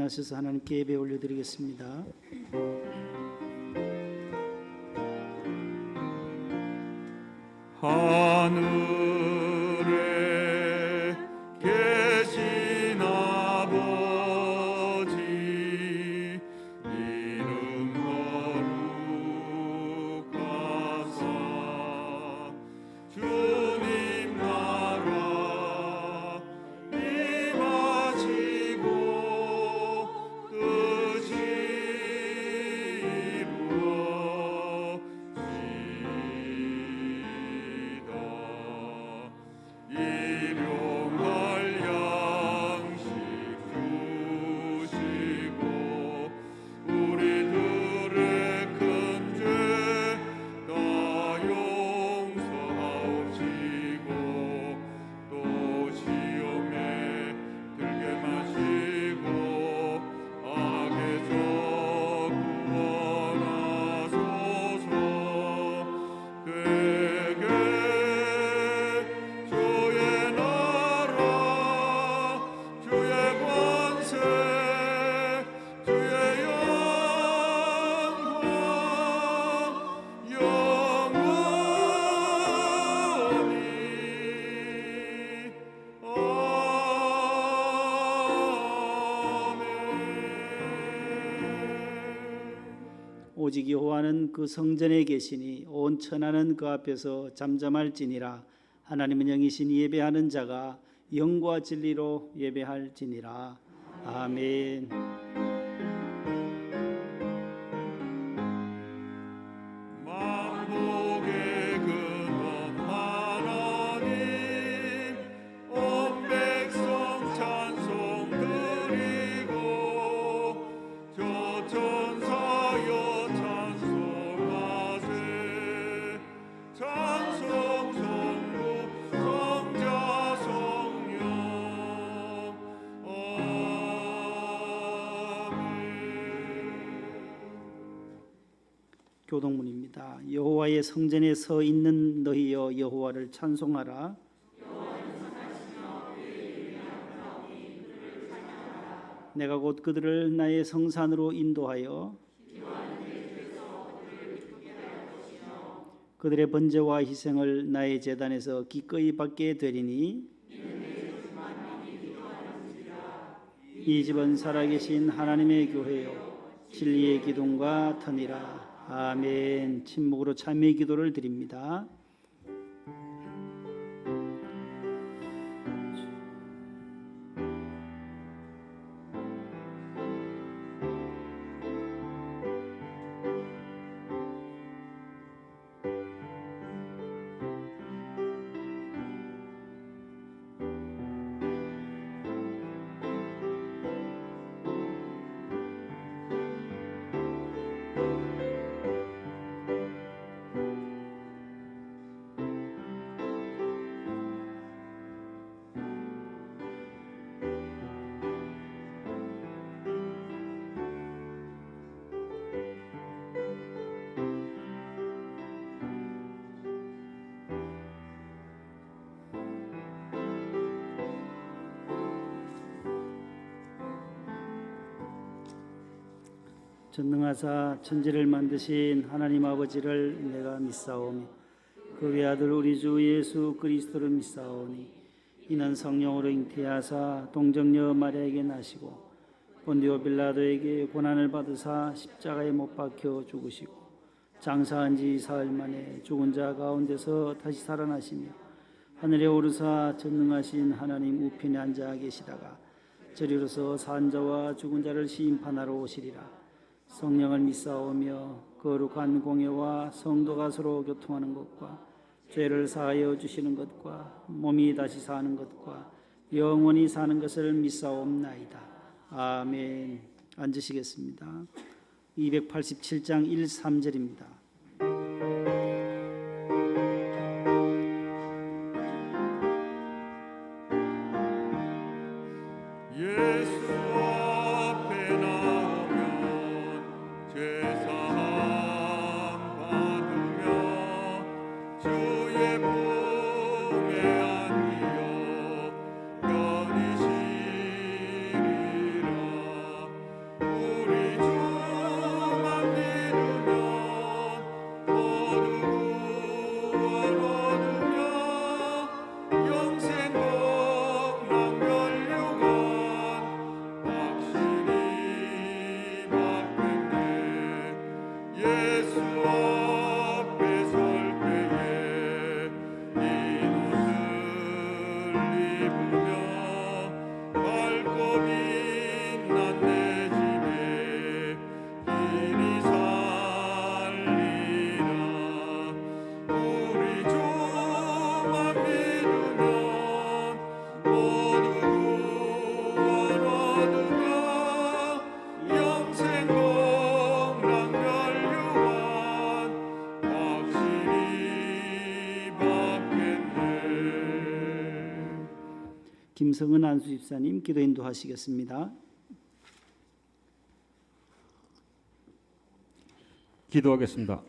하셔서 하나님께 예배 올려드리겠습니다. 하늘에 계신 아버지 이름 거룩하사 주님 나라 임하시고 뜻이 이루어지이다. 일용할 양식 주시고 우리들의 큰 죄 다 용서하옵시고 또 시험에 들게 마시고 악에서 구원하소서. 되게 주의 나라 주의 권세 주의 영광 영원히 아멘. 오직 여호와는 그 성전에 계시니 온 천하는 그 앞에서 잠잠할지니라. 하나님은 영이시니 예배하는 자가 영과 진리로 예배할지니라. 아멘. 만복의 근원 하나님 온 백성 찬송 드리고 저 천사여 찬송하세. 찬송 성부 성자 성령 아멘. 교동문입니다. 여호와의 성전에 서 있는 너희여 여호와를 찬송하라. 내가 곧 그들을 나의 성산으로 인도하여 그들의 번제와 희생을 나의 제단에서 기꺼이 받게 되리니 이 집은 살아계신 하나님의 교회요 진리의 기둥과 터니라. 아멘. 침묵으로 참여의 기도를 드립니다. 전능하사 천지를 만드신 하나님 아버지를 내가 믿사오며 그 외아들 우리 주 예수 그리스도를 믿사오니 이는 성령으로 잉태하사 동정녀 마리아에게 나시고 본디오 빌라도에게 고난을 받으사 십자가에 못 박혀 죽으시고 장사한 지 사흘 만에 죽은 자 가운데서 다시 살아나시며 하늘에 오르사 전능하신 하나님 우편에 앉아 계시다가 저리로서 산 자와 죽은 자를 심판하러 오시리라. 성령을 믿사오며 거룩한 공예와 성도가 서로 교통하는 것과 죄를 사하여 주시는 것과 몸이 다시 사는 것과 영원히 사는 것을 믿사옵나이다. 아멘. 앉으시겠습니다. 287장 1, 3절입니다. 예수 앞에 나오면 제사함 받으며 주의 품에 안기어 편히 쉬리라. 김성은 안수 집사님 기도 인도하시겠습니다. 기도하겠습니다.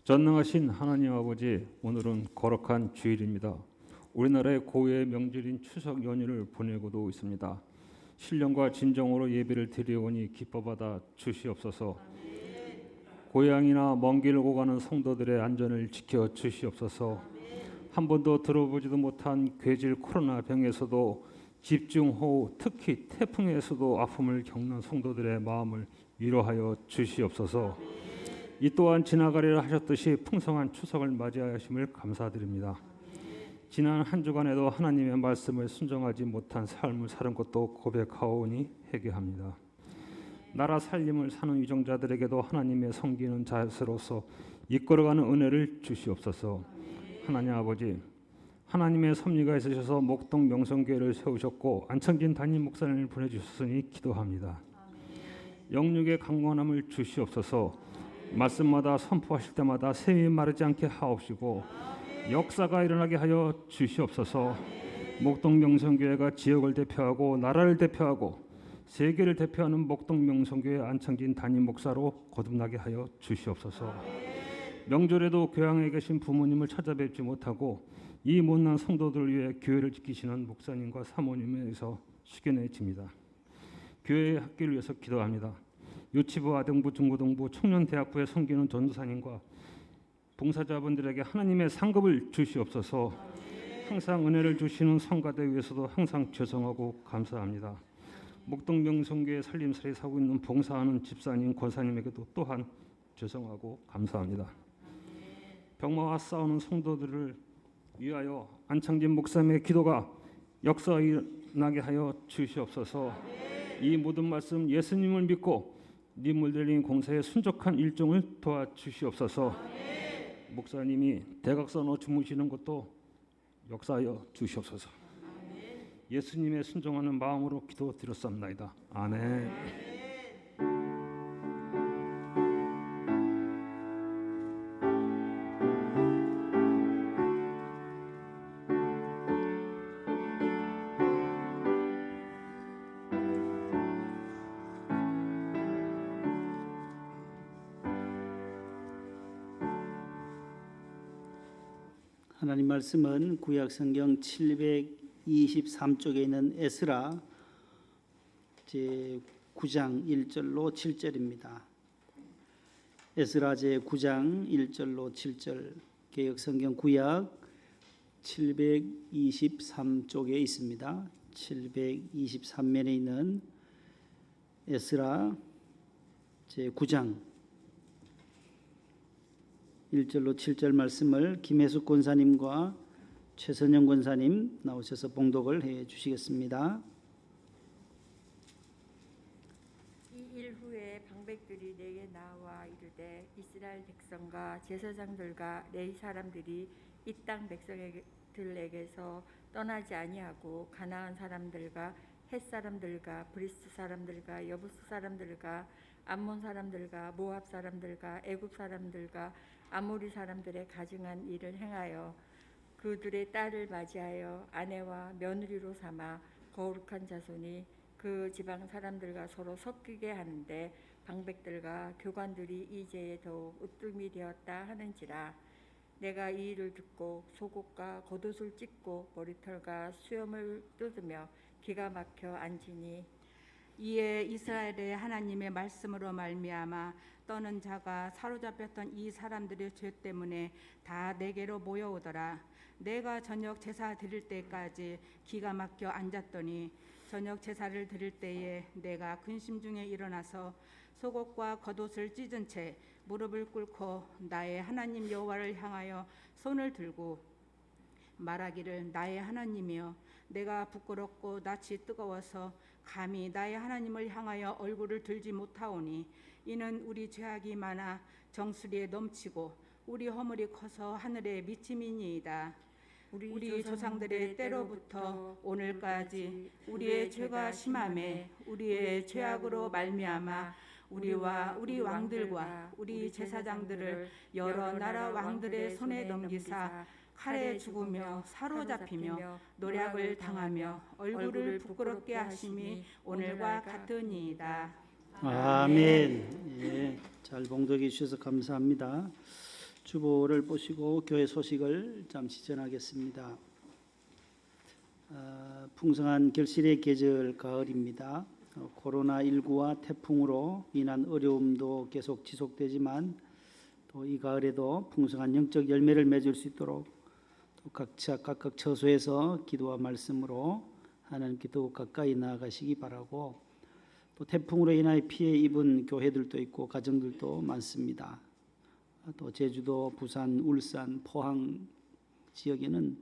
전능하신 하나님 아버지, 오늘은 거룩한 주일입니다. 우리나라의 고유의 명절인 추석 연휴를 보내고도 있습니다. 신령과 진정으로 예배를 드리오니 기뻐받아 주시옵소서. 고향이나 먼 길을 오가는 성도들의 안전을 지켜 주시옵소서. 한 번도 들어보지도 못한 괴질 코로나 병에서도 집중호우, 특히 태풍에서도 아픔을 겪는 성도들의 마음을 위로하여 주시옵소서. 이 또한 지나가리라 하셨듯이 풍성한 추석을 맞이하심을 감사드립니다. 지난 한 주간에도 하나님의 말씀을 순종하지 못한 삶을 사는 것도 고백하오니 회개합니다. 나라 살림을 사는 유정자들에게도 하나님의 섬기는 자세로서 이끌어가는 은혜를 주시옵소서. 하나님 아버지, 하나님의 섭리가 있으셔서 목동 명성교회를 세우셨고 안창진 담임 목사님을 보내주셨으니 기도합니다. 영육의 강건함을 주시옵소서. 말씀마다 선포하실 때마다 샘이 마르지 않게 하옵시고 역사가 일어나게 하여 주시옵소서. 목동 명성교회가 지역을 대표하고 나라를 대표하고 세계를 대표하는 목동 명성교회 안창진 담임 목사로 거듭나게 하여 주시옵소서. 명절에도 교양에 계신 부모님을 찾아뵙지 못하고 이 못난 성도들을 위해 교회를 지키시는 목사님과 사모님에 의해서 숙연해집니다. 교회의 학기를 위해서 기도합니다. 유치부, 아동부, 중고등부, 청년대학부에 섬기는 전도사님과 봉사자분들에게 하나님의 상급을 주시옵소서. 항상 은혜를 주시는 성가대 위에서도 항상 죄송하고 감사합니다. 목동 명성교회 살림살이 사고 있는 봉사하는 집사님, 권사님에게도 또한 죄송하고 감사합니다. 병마와 싸우는 성도들을 위하여 안창진 목사님의 기도가 역사나게 하여 주시옵소서. 이 모든 말씀 예수님을 믿고 님을 들린 공사에 순적한 일정을 도와주시옵소서. 목사님이 대각선으로 주무시는 것도 역사하여 주시옵소서. 예수님의 순종하는 마음으로 기도드렸사옵나이다. 아멘. 하나님 말씀은 구약 성경 723쪽에 있는 에스라 제 9장 1절로 7절입니다. 에스라 제 9장 1절로 7절 개역 성경 구약 723쪽에 있습니다. 723면에 있는 에스라 제 9장 1절로 7절 말씀을 김혜숙 권사님과 최선영 권사님 나오셔서 봉독을 해 주시겠습니다. 이 일 후에 방백들이 내게 나와 이르되 이스라엘 백성과 제사장들과 레위 사람들이 이 땅 백성들에게서 떠나지 아니하고 가나안 사람들과 헷 사람들과 브리스 사람들과 여부스 사람들과 암몬 사람들과 모압 사람들과 애굽 사람들과 아모리 사람들의 가증한 일을 행하여 그들의 딸을 맞이하여 아내와 며느리로 삼아 거룩한 자손이 그 지방 사람들과 서로 섞이게 하는데 방백들과 교관들이 이 죄에 더욱 으뜸이 되었다 하는지라. 내가 이 일을 듣고 속옷과 겉옷을 찢고 머리털과 수염을 뜯으며 기가 막혀 앉으니 이에 이스라엘의 하나님의 말씀으로 말미암아 떠는 자가 사로잡혔던 이 사람들의 죄 때문에 다 내게로 모여오더라. 내가 저녁 제사 드릴 때까지 기가 막혀 앉았더니 저녁 제사를 드릴 때에 내가 근심 중에 일어나서 속옷과 겉옷을 찢은 채 무릎을 꿇고 나의 하나님 여호와를 향하여 손을 들고 말하기를 나의 하나님이여 내가 부끄럽고 낯이 뜨거워서 감히 나의 하나님을 향하여 얼굴을 들지 못하오니 이는 우리 죄악이 많아 정수리에 넘치고 우리 허물이 커서 하늘에 미침이니이다. 우리 조상들의 때로부터 오늘까지 우리의 죄가 심하매 우리의 죄악으로 말미암아 우리와 우리 왕들과 우리 제사장들을 여러 나라 왕들의 손에 넘기사 칼에 죽으며 사로잡히며 노략을 당하며 얼굴을 부끄럽게 하심이 오늘과 같으니이다. 아멘. 예, 잘 봉독해 주셔서 감사합니다. 주보를 보시고 교회 소식을 잠시 전하겠습니다. 풍성한 결실의 계절 가을입니다. 코로나19와 태풍으로 인한 어려움도 계속 지속되지만 또 이 가을에도 풍성한 영적 열매를 맺을 수 있도록 또 각자 각각 처소에서 기도와 말씀으로 하나님께 더욱 가까이 나아가시기 바라고, 또 태풍으로 인하여 피해 입은 교회들도 있고 가정들도 많습니다. 또 제주도, 부산, 울산, 포항 지역에는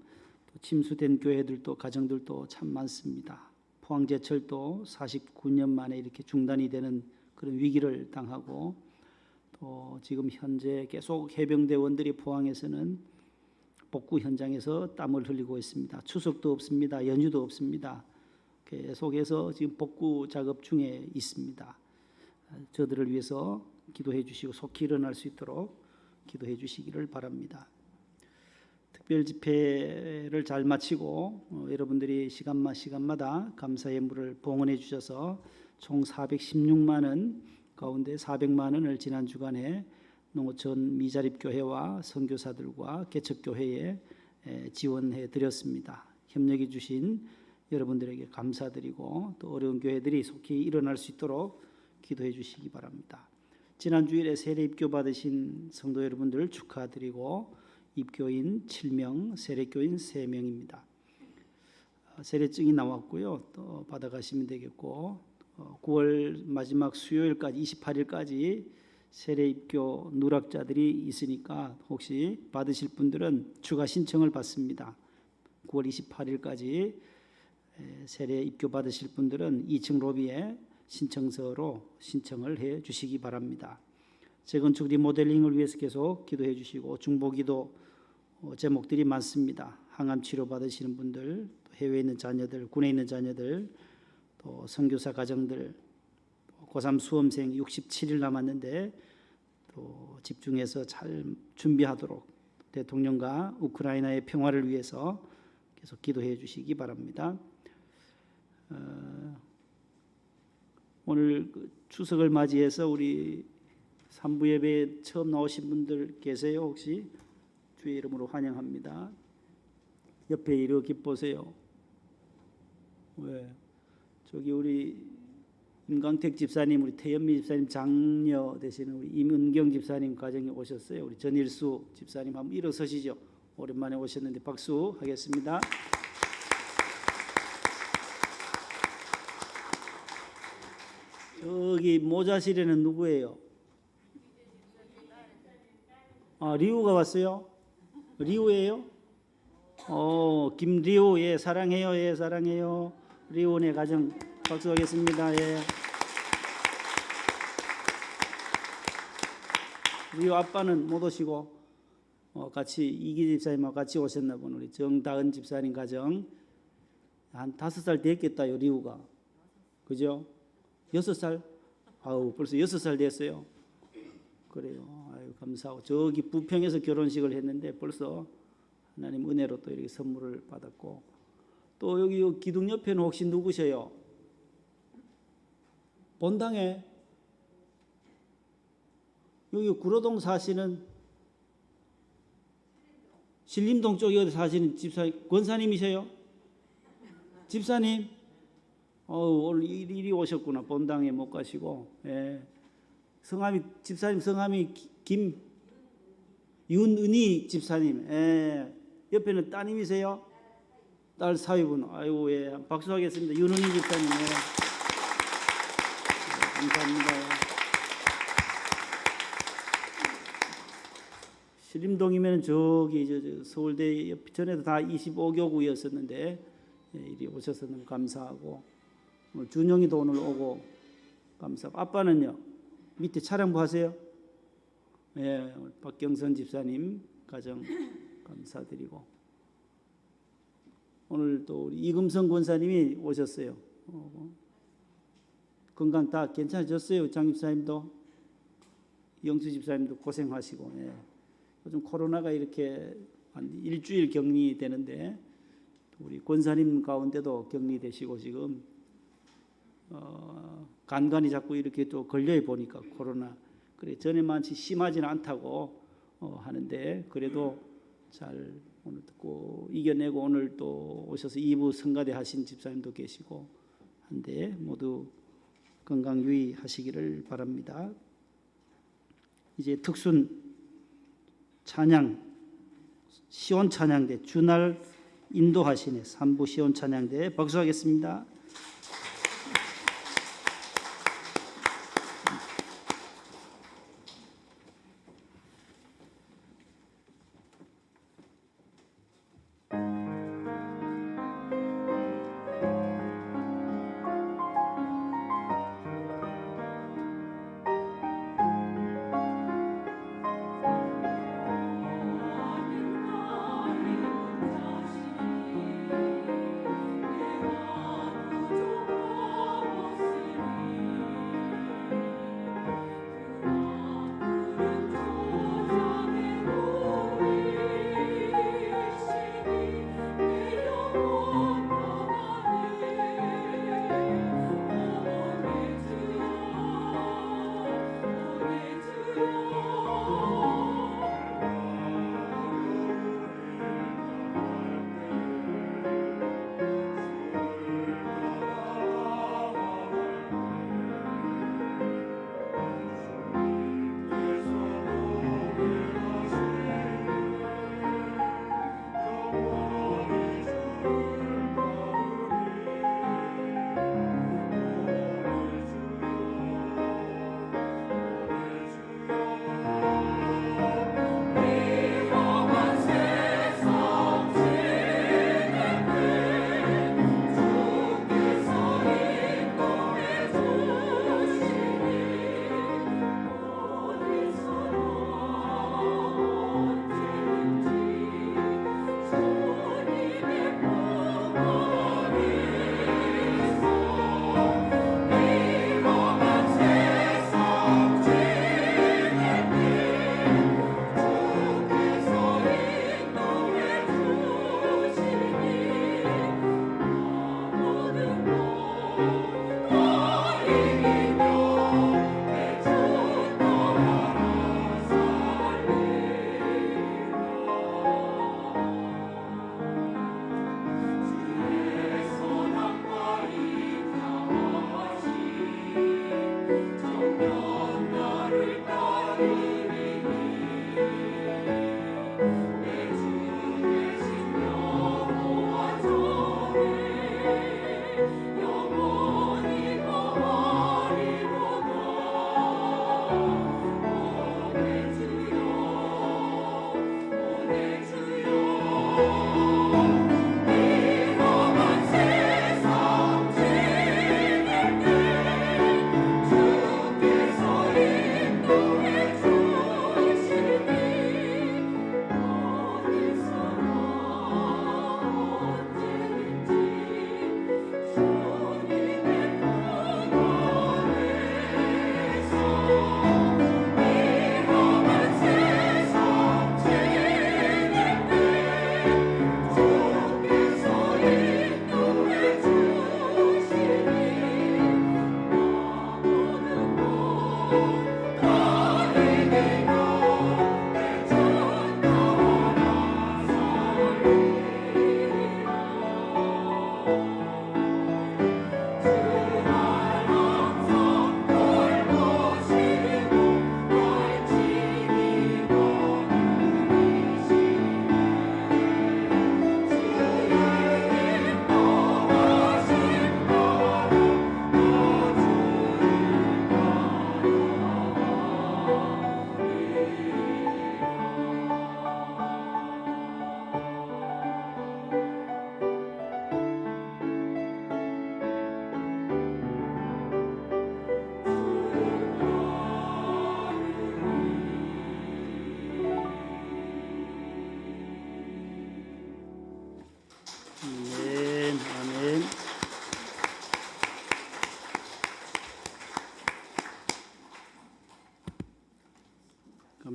또 침수된 교회들도 가정들도 참 많습니다. 포항제철도 49년 만에 이렇게 중단이 되는 그런 위기를 당하고, 또 지금 현재 계속 해병대원들이 포항에서는 복구 현장에서 땀을 흘리고 있습니다. 추석도 없습니다. 연휴도 없습니다. 계속해서 지금 복구 작업 중에 있습니다. 저들을 위해서 기도해 주시고 속히 일어날 수 있도록 기도해 주시기를 바랍니다. 특별 집회를 잘 마치고 여러분들이 시간마다 감사의 물을 봉헌해 주셔서 총 416만 원 가운데 400만 원을 지난 주간에 농어촌 미자립교회와 선교사들과 개척교회에 지원해 드렸습니다. 협력해 주신 여러분들에게 감사드리고, 또 어려운 교회들이 속히 일어날 수 있도록 기도해 주시기 바랍니다. 지난 주일에 세례 입교 받으신 성도 여러분들 축하드리고, 입교인 7명, 세례교인 3명입니다. 세례증이 나왔고요. 또 받아가시면 되겠고, 9월 마지막 수요일까지 28일까지 세례 입교 누락자들이 있으니까 혹시 받으실 분들은 추가 신청을 받습니다. 9월 28일까지 세례 입교 받으실 분들은 2층 로비에 신청서로 신청을 해 주시기 바랍니다. 재건축 리모델링을 위해서 계속 기도해 주시고, 중보기도 제목들이 많습니다. 항암 치료 받으시는 분들, 해외에 있는 자녀들, 군에 있는 자녀들, 또 선교사 가정들, 고3 수험생 67일 남았는데 또 집중해서 잘 준비하도록, 대통령과 우크라이나의 평화를 위해서 계속 기도해 주시기 바랍니다. 오늘 추석을 맞이해서 우리 3부 예배에 처음 나오신 분들 계세요? 혹시? 주의 이름으로 환영합니다. 옆에 이렇게 보세요. 왜? 저기 우리 임강택 집사님, 우리 태연미 집사님 장녀 되시는 우리 임은경 집사님 가정에 오셨어요. 우리 전일수 집사님 한번 일어서시죠. 오랜만에 오셨는데 박수 하겠습니다. 저기 모자실에는 누구예요? 아, 리우가 왔어요? 리우예요? 김리우, 예, 사랑해요, 예, 사랑해요. 리우네 가정 박수하겠습니다. 예. 리우 아빠는 못 오시고 같이 이기 집사님하고 같이 오셨나 보네. 우리 정다은 집사님 가정 한 5살 됐겠다요, 리우가. 그죠? 6살? 아우, 벌써 6살 됐어요. 그래요. 아유, 감사하고. 저기 부평에서 결혼식을 했는데 벌써 하나님 은혜로 또 이렇게 선물을 받았고, 또 여기 기둥 옆에는 혹시 누구세요? 본당에 여기 구로동 사시는, 신림동 쪽에 사시는 집사님, 권사님이세요? 집사님? 오늘 이리 오셨구나. 본당에 못 가시고. 예. 성함이, 집사님 성함이 윤은희 집사님. 예. 옆에는 따님이세요? 딸 사위분. 아이고, 예. 박수하겠습니다. 윤은희 집사님. 예. 네, 감사합니다. 신림동이면 저기 저 서울대 전에도 다 25교구였었는데 예, 이리 오셔서 너무 감사하고, 오늘 준영이도 오늘 오고 감사하고. 아빠는요? 밑에 차량부 하세요? 예, 박경선 집사님 가정 감사드리고, 오늘 또 우리 이금성 권사님이 오셨어요. 건강 다 괜찮아졌어요? 장 집사님도, 영수 집사님도 고생하시고. 예. 요즘 코로나가 이렇게 한 일주일 격리되는데 우리 권사님 가운데도 격리되시고 지금 간간히 자꾸 이렇게 또 걸려 보니까 코로나 그래 전에만치 심하지는 않다고 하는데 그래도 잘 오늘 듣고 이겨내고 오늘 또 오셔서 2부 성가대 하신 집사님도 계시고 한데 모두 건강 유의하시기를 바랍니다. 이제 특순 찬양 시온 찬양대 주날 인도하시네 3부 시온 찬양대 박수하겠습니다.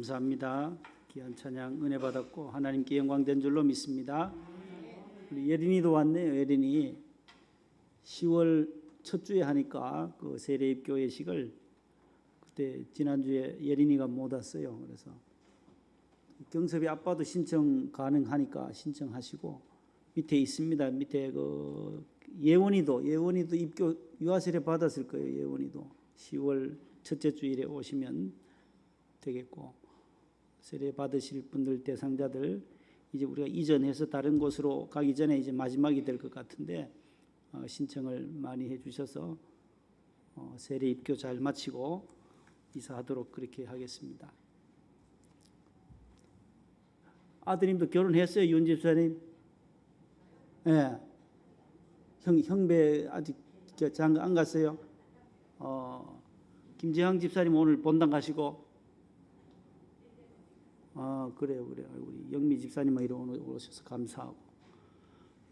감사합니다. 귀한 찬양 은혜 받았고 하나님께 영광된 줄로 믿습니다. 우리 예린이도 왔네요. 예린이 10월 첫 주에 하니까 그 세례 입교 예식을 그때 지난주에 예린이가 못 왔어요. 그래서 경섭이 아빠도 신청 가능하니까 신청하시고 밑에 있습니다. 밑에 그 예원이도 입교 유아 세례 받았을 거예요. 예원이도 10월 첫째 주일에 오시면 되겠고 세례 받으실 분들 대상자들 이제 우리가 이전해서 다른 곳으로 가기 전에 이제 마지막이 될 것 같은데 신청을 많이 해주셔서 세례 입교 잘 마치고 이사하도록 그렇게 하겠습니다. 아드님도 결혼했어요, 윤 집사님? 예. 형배 아직 장가 안 갔어요? 김재항 집사님 오늘 본당 가시고? 그래요. 우리 영미 집사님 오늘 오셔서 감사하고.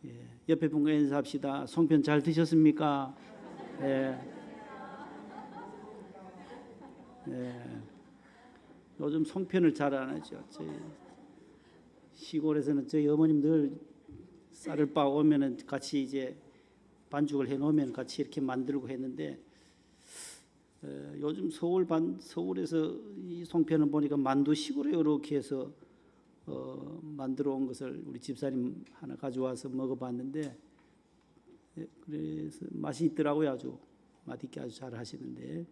예. 옆에 분과 인사합시다. 송편 잘 드셨습니까? 예. 예. 요즘 송편을 잘 안 하죠. 저희 시골에서는 저희 어머님 늘 쌀을 빻아 오면은 같이 이제 반죽을 해 놓으면 같이 이렇게 만들고 했는데 요즘 서울에서 이 송편을 보니까 만두식으로 이렇게 해서 만들어 온 것을 우리 집사님 하나 가져와서 먹어봤는데 그래서 맛이 있더라고요. 아주 맛있게 아주 잘 하시는데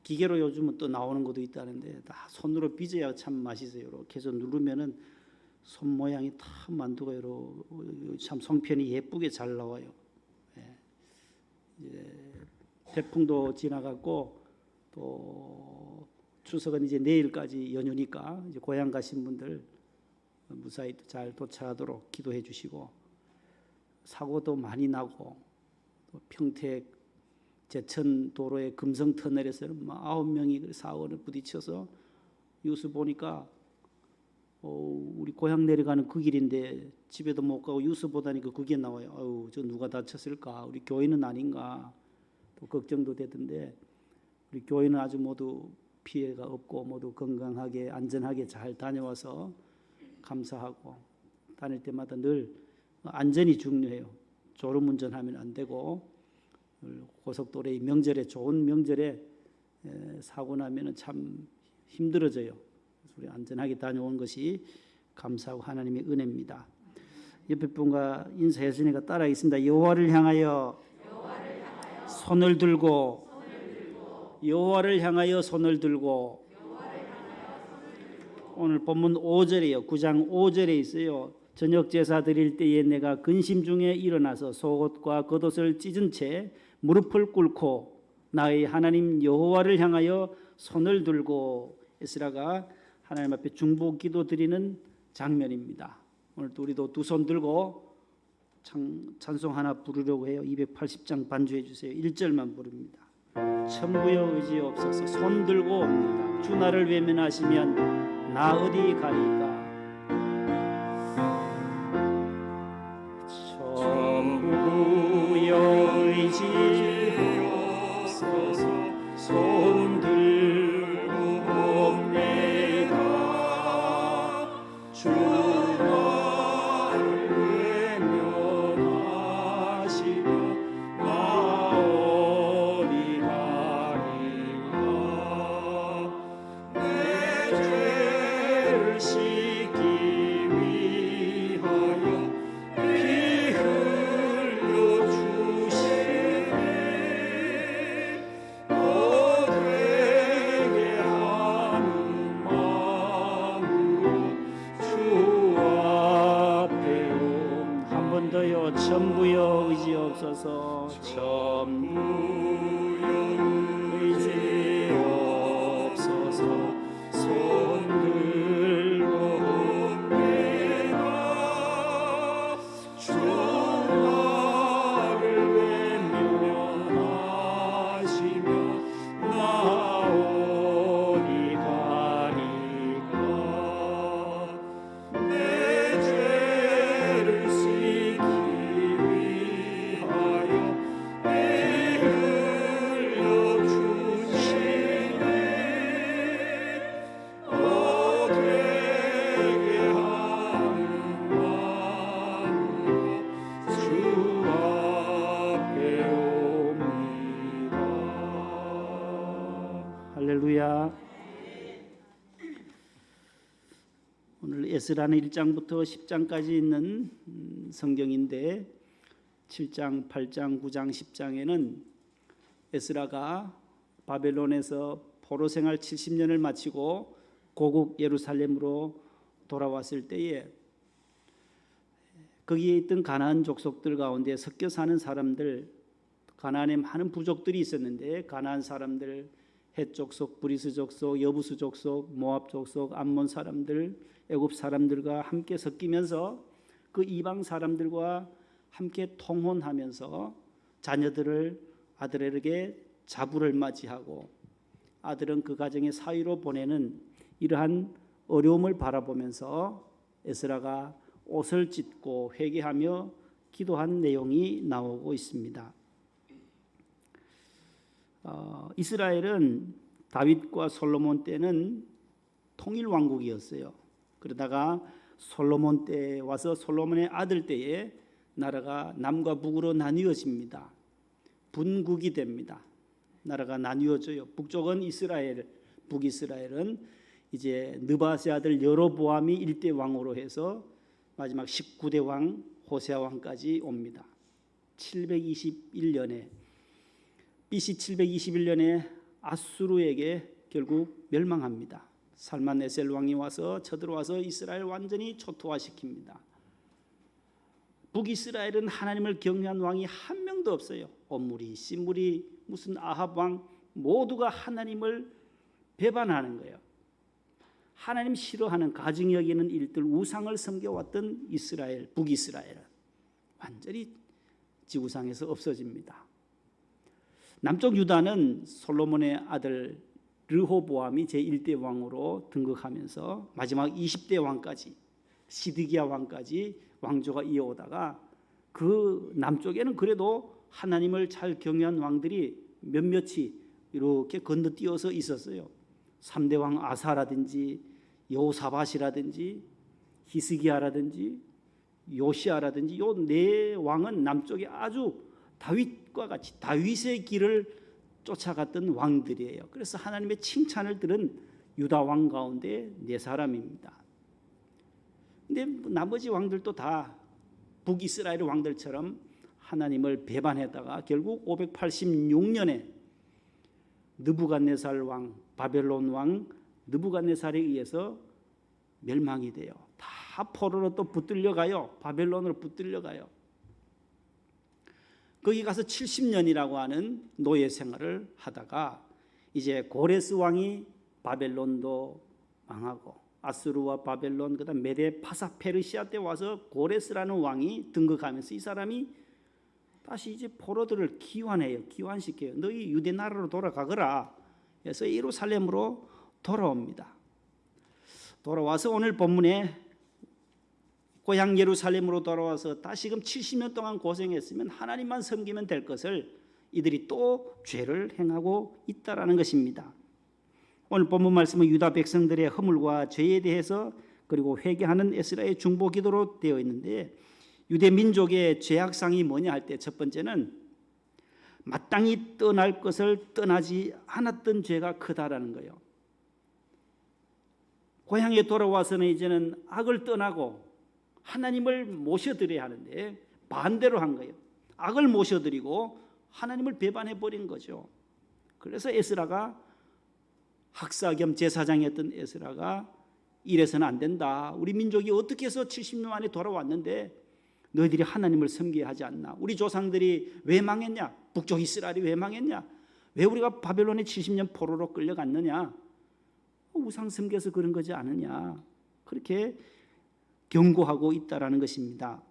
기계로 요즘은 또 나오는 것도 있다는데 다 손으로 빚어야 참 맛있어요. 이렇게 해서 누르면은 손 모양이 다 만두가 참 송편이 예쁘게 잘 나와요. 예. 이제 태풍도 지나갔고 또 추석은 이제 내일까지 연휴니까 이제 고향 가신 분들 무사히 잘 도착하도록 기도해 주시고 사고도 많이 나고 또 평택 제천 도로의 금성 터널에서는 9명이 사고를 부딪혀서 뉴스 보니까 우리 고향 내려가는 그 길인데 집에도 못 가고 뉴스 보다니까 그게 나와요. 저 누가 다쳤을까? 우리 교회는 아닌가? 또 걱정도 되던데 우리 교회는 아주 모두 피해가 없고 모두 건강하게 안전하게 잘 다녀와서 감사하고 다닐 때마다 늘 안전이 중요해요. 졸음운전하면 안 되고 고속도로의 명절에 좋은 명절에 사고 나면은 참 힘들어져요. 그래서 우리 안전하게 다녀온 것이 감사하고 하나님의 은혜입니다. 옆에 분과 인사했으니까 따라하겠습니다. 여호와를 향하여 손을 들고 여호와를 향하여 손을 들고 오늘 본문 5절이에요. 9장 5절에 있어요. 저녁 제사 드릴 때에 내가 근심 중에 일어나서 속옷과 겉옷을 찢은 채 무릎을 꿇고 나의 하나님 여호와를 향하여 손을 들고 에스라가 하나님 앞에 중보기도 드리는 장면입니다. 오늘도 우리도 두 손 들고 찬송 하나 부르려고 해요. 280장 반주해 주세요. 1절만 부릅니다. 천부여 의지옵소서 손 들고 옵니다. 주 나를 외면하시면 나 어디 가리까. 천부여 의지옵소서 손 들고 옵니다. 주 나를 외면하시면 나 어디 가리까. 내 죄를 씻기 위하여 피 흘려 주시네. 너 할렐루야. 오늘 에스라는 1장부터 10장까지 있는 성경인데 7장, 8장, 9장, 10장에는 에스라가 바벨론에서 포로 생활 70년을 마치고 고국 예루살렘으로 돌아왔을 때에 거기에 있던 가나안 족속들 가운데 섞여 사는 사람들, 가나안에 많은 부족들이 있었는데 가나안 사람들, 헷 족속, 브리스 족속, 여부스 족속, 모압 족속, 암몬 사람들, 애굽 사람들과 함께 섞이면서 그 이방 사람들과 함께 통혼하면서 자녀들을 아들에게 자부를 맞이하고 아들은 그 가정의 사위로 보내는 이러한 어려움을 바라보면서 에스라가 옷을 찢고 회개하며 기도한 내용이 나오고 있습니다. 이스라엘은 다윗과 솔로몬 때는 통일 왕국이었어요. 그러다가 솔로몬 때 와서 솔로몬의 아들 때에 나라가 남과 북으로 나뉘어집니다. 분국이 됩니다. 나라가 나뉘어져요. 북쪽은 이스라엘, 북이스라엘은 이제 느바세 아들 여로보암이 일대 왕으로 해서 마지막 19대 왕 호세아 왕까지 옵니다. 721년에 BC 721년에 아수르에게 결국 멸망합니다. 살만네셀 왕이 와서 쳐들어와서 이스라엘 완전히 초토화시킵니다. 북이스라엘은 하나님을 경외한 왕이 한 명도 없어요. omri, 시므리, 무슨 아합 왕 모두가 하나님을 배반하는 거예요. 하나님 싫어하는 가증히 여기는 일들 우상을 섬겨왔던 이스라엘, 북이스라엘은 완전히 지구상에서 없어집니다. 남쪽 유다는 솔로몬의 아들 르호보암이 제1대 왕으로 등극하면서 마지막 20대 왕까지 시드기야 왕까지 왕조가 이어오다가 그 남쪽에는 그래도 하나님을 잘 경외한 왕들이 몇몇이 이렇게 건너뛰어서 있었어요. 3대 왕 아사라든지 여호사밧이라든지 히스기야라든지 요시아라든지 요 네 왕은 남쪽에 아주 다윗과 같이 다윗의 길을 쫓아갔던 왕들이에요. 그래서 하나님의 칭찬을 들은 유다 왕 가운데 네 사람입니다. 근데 나머지 왕들도 다 북이스라엘 왕들처럼 하나님을 배반했다가 결국 586년에 느부갓네살 왕, 바벨론 왕 느부갓네살에 의해서 멸망이 돼요. 다 포로로 또 붙들려 가요. 바벨론으로 붙들려 가요. 거기 가서 70년이라고 하는 노예 생활을 하다가 이제 고레스 왕이 바벨론도 망하고 아수르와 바벨론 그다음 메데 파사 페르시아 때 와서 고레스라는 왕이 등극하면서 이 사람이 다시 이제 포로들을 기환해요. 기환시켜요. 너희 유대 나라로 돌아가거라. 그래서 예루살렘으로 돌아옵니다. 돌아와서 오늘 본문에 고향 예루살렘으로 돌아와서 다시금 70년 동안 고생했으면 하나님만 섬기면 될 것을 이들이 또 죄를 행하고 있다라는 것입니다. 오늘 본문 말씀은 유다 백성들의 허물과 죄에 대해서 그리고 회개하는 에스라의 중보 기도로 되어 있는데 유대 민족의 죄악상이 뭐냐 할 때 첫 번째는 마땅히 떠날 것을 떠나지 않았던 죄가 크다라는 거예요. 고향에 돌아와서는 이제는 악을 떠나고 하나님을 모셔드려야 하는데 반대로 한 거예요. 악을 모셔드리고 하나님을 배반해 버린 거죠. 그래서 에스라가 학사 겸 제사장이었던 에스라가 이래서는 안 된다. 우리 민족이 어떻게 해서 70년 만에 돌아왔는데 너희들이 하나님을 섬겨야 하지 않나. 우리 조상들이 왜 망했냐. 북쪽 이스라엘이 왜 망했냐. 왜 우리가 바벨론에 70년 포로로 끌려갔느냐. 우상 섬겨서 그런 거지 않느냐. 그렇게 경고하고 있다라는 것입니다.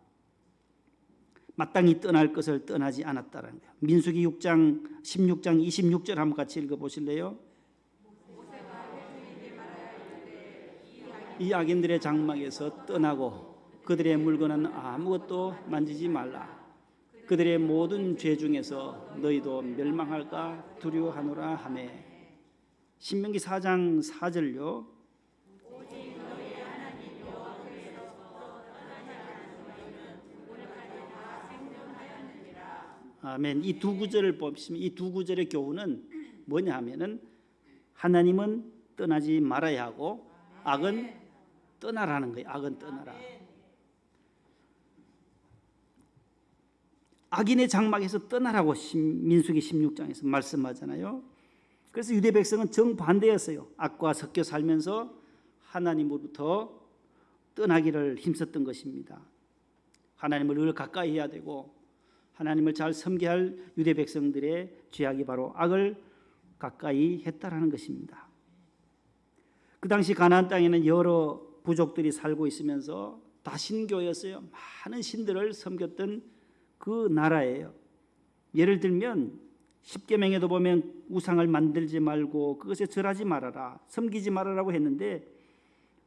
마땅히 떠날 것을 떠나지 않았다라는 거예요. 민수기 6장 16장 26절 한번 같이 읽어보실래요? 이 악인들의 장막에서 떠나고 그들의 물건은 아무것도 만지지 말라. 그들의 모든 죄 중에서 너희도 멸망할까 두려워하노라 하며. 신명기 4장 4절요. 아멘. 이 두 구절을 보시면 이 두 구절의 교훈은 뭐냐 하면은 하나님은 떠나지 말아야 하고 악은 떠나라는 거예요. 악은 떠나라. 악인의 장막에서 떠나라고 민수기 16장에서 말씀하잖아요. 그래서 유대 백성은 정반대였어요. 악과 섞여 살면서 하나님으로부터 떠나기를 힘썼던 것입니다. 하나님을 늘 가까이 해야 되고 하나님을 잘 섬겨야 할 유대 백성들의 죄악이 바로 악을 가까이 했다라는 것입니다. 그 당시 가나안 땅에는 여러 부족들이 살고 있으면서 다 신교였어요. 많은 신들을 섬겼던 그 나라예요. 예를 들면 십계명에도 보면 우상을 만들지 말고 그것에 절하지 말아라, 섬기지 말아라고 했는데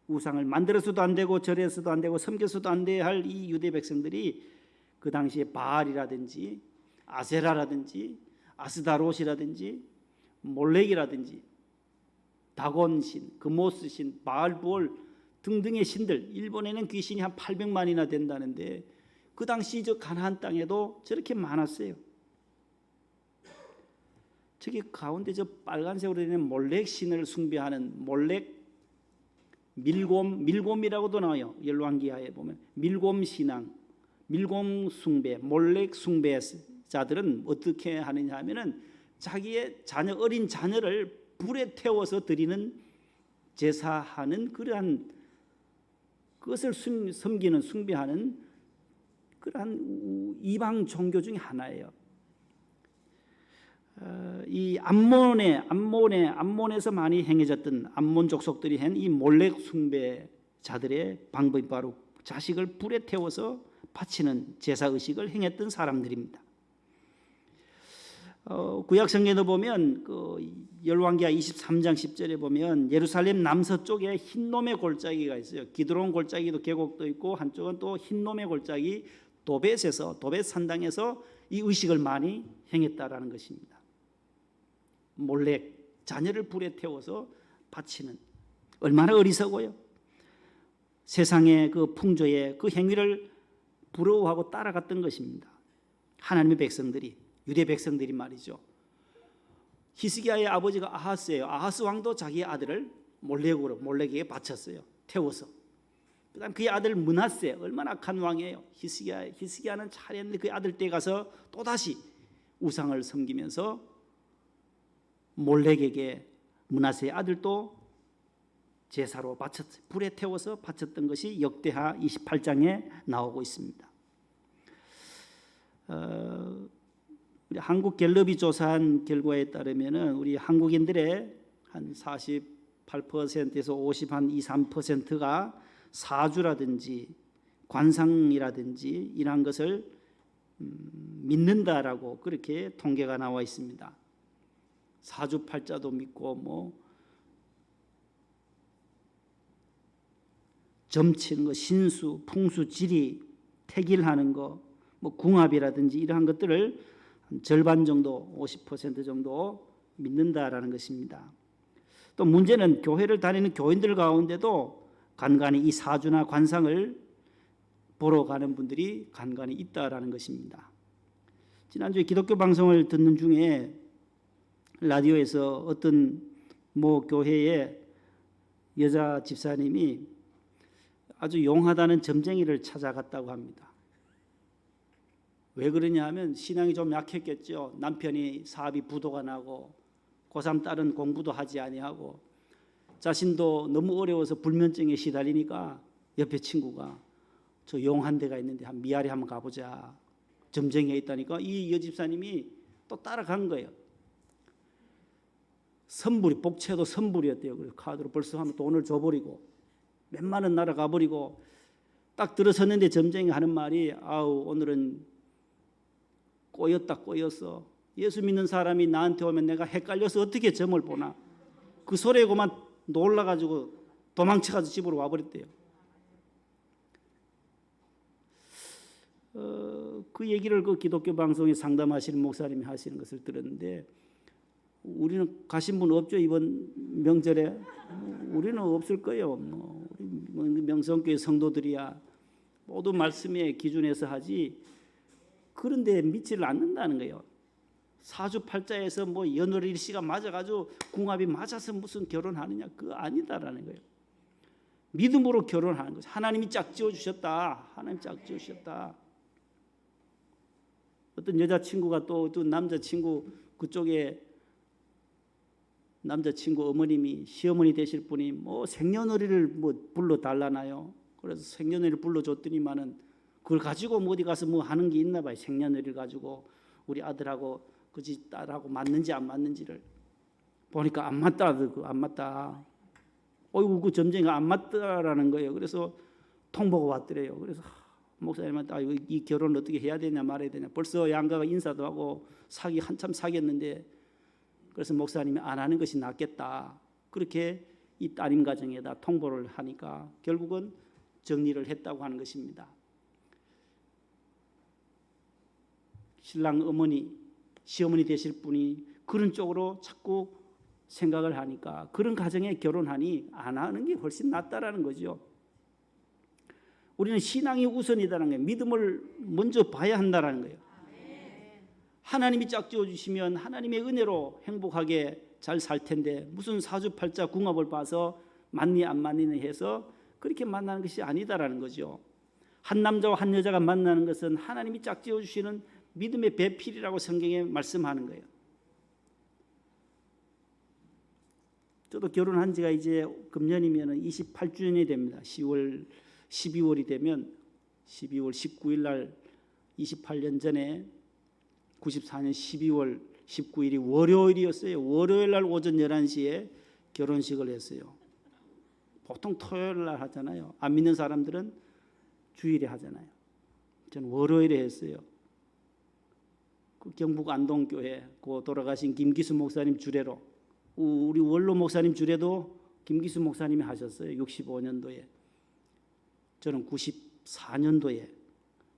우상을 만들어서도 안 되고 절해서도 안 되고 섬겨서도 안 돼야 할 이 유대 백성들이 그 당시에 바알이라든지 아세라라든지 아스다롯이라든지 몰렉이라든지 다곤신, 그모스신, 바알부올 등등의 신들, 일본에는 귀신이 한 800만이나 된다는데 그 당시 저 가나안 땅에도 저렇게 많았어요. 저기 가운데 저 빨간색으로 되는 몰렉 신을 숭배하는 몰렉 밀곰이라고도 나와요. 열왕기하에 보면 밀곰 신앙, 밀곰 숭배, 몰렉 숭배자들은 어떻게 하느냐 하면은 자기의 자녀, 어린 자녀를 불에 태워서 드리는 제사하는 그러한 그것을 섬기는 숭배하는 그러한 이방 종교 중에 하나예요. 이 암몬에서 많이 행해졌던 암몬 족속들이 한 이 몰렉 숭배자들의 방법이 바로 자식을 불에 태워서 바치는 제사 의식을 행했던 사람들입니다. 구약 성경에도 보면 그 열왕기하 23장 10절에 보면 예루살렘 남서쪽에 흰놈의 골짜기가 있어요. 기드론 골짜기도 계곡도 있고 한쪽은 또 흰놈의 골짜기 도벳 산당에서 이 의식을 많이 행했다라는 것입니다. 몰렉 자녀를 불에 태워서 바치는 얼마나 어리석어요. 세상의 그 풍조에 그 행위를 부러워하고 따라갔던 것입니다. 하나님의 백성들이 유대 백성들이 말이죠. 히스기야의 아버지가 아하스예요. 아하스 왕도 자기의 아들을 몰렉에게 바쳤어요. 태워서. 그다음 그의 아들 므낫세 얼마나 악한 왕이에요. 히스기야는 잘했는데 그의 아들 때 가서 또 다시 우상을 섬기면서 몰렉에게 므낫세의 아들도 제사로 불에 태워서 바쳤던 것이 역대하 28장에 나오고 있습니다. 우리 한국 갤럽이 조사한 결과에 따르면은 우리 한국인들의 한 48%에서 53%가 사주라든지 관상이라든지 이러한 것을 믿는다라고 그렇게 통계가 나와 있습니다. 사주팔자도 믿고 뭐 점치는 거, 신수, 풍수, 지리, 택일하는 거, 뭐 궁합이라든지 이러한 것들을 절반 정도, 50% 정도 믿는다라는 것입니다. 또 문제는 교회를 다니는 교인들 가운데도 간간히 이 사주나 관상을 보러 가는 분들이 간간히 있다라는 것입니다. 지난주에 기독교 방송을 듣는 중에 라디오에서 어떤 모 교회의 여자 집사님이 아주 용하다는 점쟁이를 찾아갔다고 합니다. 왜 그러냐 하면 신앙이 좀 약했겠죠. 남편이 사업이 부도가 나고 고3 딸은 공부도 하지 아니하고 자신도 너무 어려워서 불면증에 시달리니까 옆에 친구가 저 용한 데가 있는데 미아리 한번 가보자. 점쟁이가 있다니까 이 여집사님이 또 따라간 거예요. 선불이 복채도 선불이었대요. 그래서 카드로 벌써 하면 돈을 줘버리고 몇만 원 날아가 버리고 딱 들어섰는데 점쟁이가 하는 말이 아우 오늘은 꼬였어. 예수 믿는 사람이 나한테 오면 내가 헷갈려서 어떻게 점을 보나. 그 소리에 그만 놀라가지고 도망쳐가지고 집으로 와버렸대요. 그 얘기를 그 기독교 방송에 상담하시는 목사님이 하시는 것을 들었는데 우리는 가신 분 없죠 이번 명절에? 우리는 없을 거예요. 우리 명성교회 성도들이야 모두 말씀의 기준에서 하지. 그런데 믿지를 않는다는 거예요. 사주팔자에서 뭐 연월일 씨가 맞아가지고 궁합이 맞아서 무슨 결혼하느냐, 그거 아니다라는 거예요. 믿음으로 결혼하는 거죠. 하나님이 짝지어 주셨다. 하나님 짝지어 주셨다. 어떤 여자친구가 또 남자친구 그쪽에 남자친구 어머님이 시어머니 되실 분이 뭐 생년월일을 뭐 불러 달라나요. 그래서 생년월일 불러줬더니만은 그걸 가지고 뭐 어디 가서 뭐 하는 게 있나 봐요. 생년월일 가지고 우리 아들하고 그지 딸하고 맞는지 안 맞는지를 보니까 안 맞다. 안 맞다. 어이구 그 점쟁이가 안 맞다라는 거예요. 그래서 통보가 왔더래요. 그래서 목사님한테 이 결혼 어떻게 해야 되냐 말해야 되냐. 벌써 양가가 인사도 하고 한참 사귀었는데 그래서 목사님이 안 하는 것이 낫겠다. 그렇게 이 따님 가정에다 통보를 하니까 결국은 정리를 했다고 하는 것입니다. 신랑 어머니, 시어머니 되실 분이 그런 쪽으로 자꾸 생각을 하니까 그런 가정에 결혼하니 안 하는 게 훨씬 낫다라는 거죠. 우리는 신앙이 우선이다라는 거예요. 믿음을 먼저 봐야 한다라는 거예요. 하나님이 짝지어 주시면 하나님의 은혜로 행복하게 잘 살 텐데 무슨 사주팔자 궁합을 봐서 맞니 안 맞니 해서 그렇게 만나는 것이 아니다라는 거죠. 한 남자와 한 여자가 만나는 것은 하나님이 짝지어 주시는 믿음의 배필이라고 성경에 말씀하는 거예요. 저도 결혼한 지가 이제 금년이면 28주년이 됩니다. 12월이 되면 12월 19일 날 28년 전에 94년 12월 19일이 월요일이었어요. 월요일 날 오전 11시에 결혼식을 했어요. 보통 토요일 날 하잖아요. 안 믿는 사람들은 주일에 하잖아요. 저는 월요일에 했어요. 그 경북 안동교회 그 돌아가신 김기수 목사님 주례로 우리 원로 목사님 주례도 김기수 목사님이 하셨어요. 65년도에. 저는 94년도에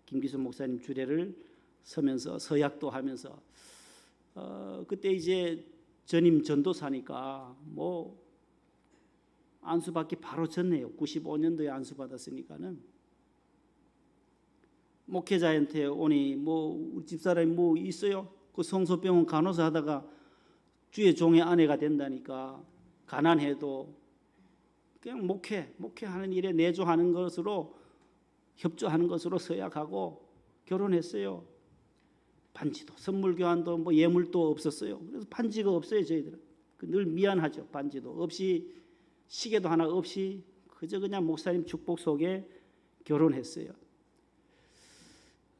김기수 목사님 주례를 서면서 서약도 하면서 그때 이제 전임 전도사니까 뭐 안수받기 바로 전에요. 95년도에 안수받았으니까는 목회자한테 오니 뭐 우리 집사람이 뭐 있어요? 그 성소병원 간호사 하다가 주의 종의 아내가 된다니까 가난해도 그냥 목회하는 일에 내조하는 것으로 협조하는 것으로 서약하고 결혼했어요. 반지도 선물 교환도 뭐 예물도 없었어요. 그래서 반지가 없어요. 저희들은 늘 미안하죠. 반지도 없이 시계도 하나 없이 그저 그냥 목사님 축복 속에 결혼했어요.